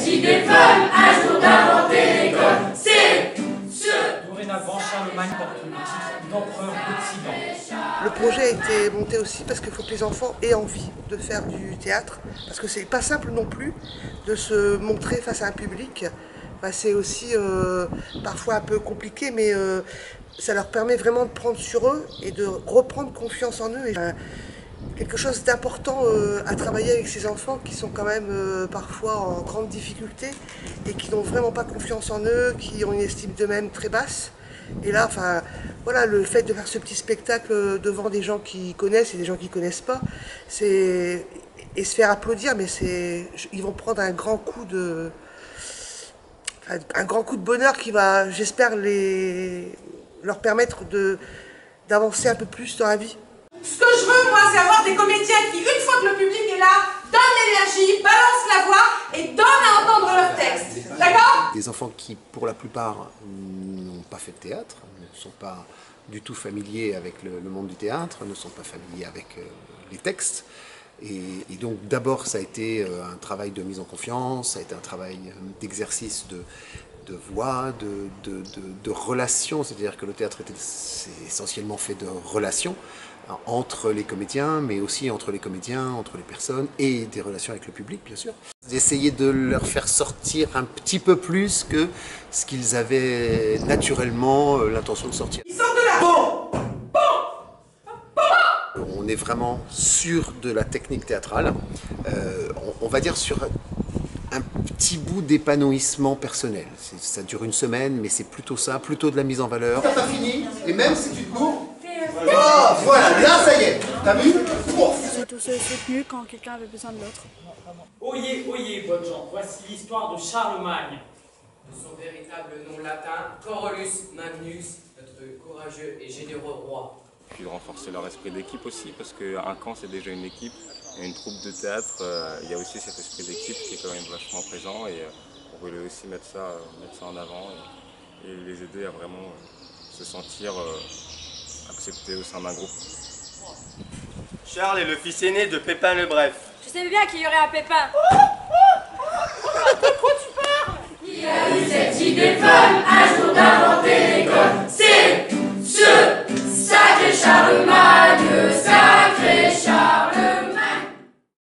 Cette idée folle, un jour d'inventer l'école, c'est ce. Dorénavant, Charlemagne porte le titre d'empereur d'Occident. Le projet a été monté aussi parce qu'il faut que les enfants aient envie de faire du théâtre, parce que c'est pas simple non plus de se montrer face à un public. Enfin, c'est aussi parfois un peu compliqué, mais ça leur permet vraiment de prendre sur eux et de reprendre confiance en eux. Et, quelque chose d'important à travailler avec ces enfants qui sont quand même parfois en grande difficulté et qui n'ont vraiment pas confiance en eux, qui ont une estime d'eux-mêmes très basse. Et là, enfin, voilà, le fait de faire ce petit spectacle devant des gens qui connaissent et des gens qui connaissent pas, c'est et se faire applaudir, mais ils vont prendre un grand coup de bonheur qui va, j'espère, leur permettre d'avancer un peu plus dans la vie. Ce que je veux, moi, c'est avoir des comédiens qui, une fois que le public est là, donnent l'énergie, balancent la voix et donnent à entendre leur texte. D'accord ? Des enfants qui, pour la plupart, n'ont pas fait de théâtre, ne sont pas du tout familiers avec le monde du théâtre, ne sont pas familiers avec les textes. Et donc d'abord ça a été un travail de mise en confiance, ça a été un travail d'exercice de voix, de relations, c'est-à-dire que le théâtre c'est essentiellement fait de relations entre les comédiens, mais aussi entre les comédiens, entre les personnes et des relations avec le public, bien sûr. D'essayer de leur faire sortir un petit peu plus que ce qu'ils avaient naturellement l'intention de sortir. Ils sortent de là. Bon. On est vraiment sur de la technique théâtrale, on va dire sur un petit bout d'épanouissement personnel. Ça dure une semaine, mais c'est plutôt ça, plutôt de la mise en valeur. T'as pas fini, et même si tu te cours, oh, voilà, là ça y est, t'as vu? J'ai tous soutenu quand quelqu'un avait besoin de l'autre. Oyez, oyez, bonnes gens, voici l'histoire de Charlemagne. De son véritable nom latin, Corolus Magnus, notre courageux et généreux roi. Puis de renforcer leur esprit d'équipe aussi, parce qu'un camp c'est déjà une équipe, et une troupe de théâtre, il y a aussi cet esprit d'équipe qui est quand même vachement présent, et on voulait aussi mettre ça en avant et les aider à vraiment se sentir acceptés au sein d'un groupe. Charles est le fils aîné de Pépin le Bref. Je savais bien qu'il y aurait un Pépin.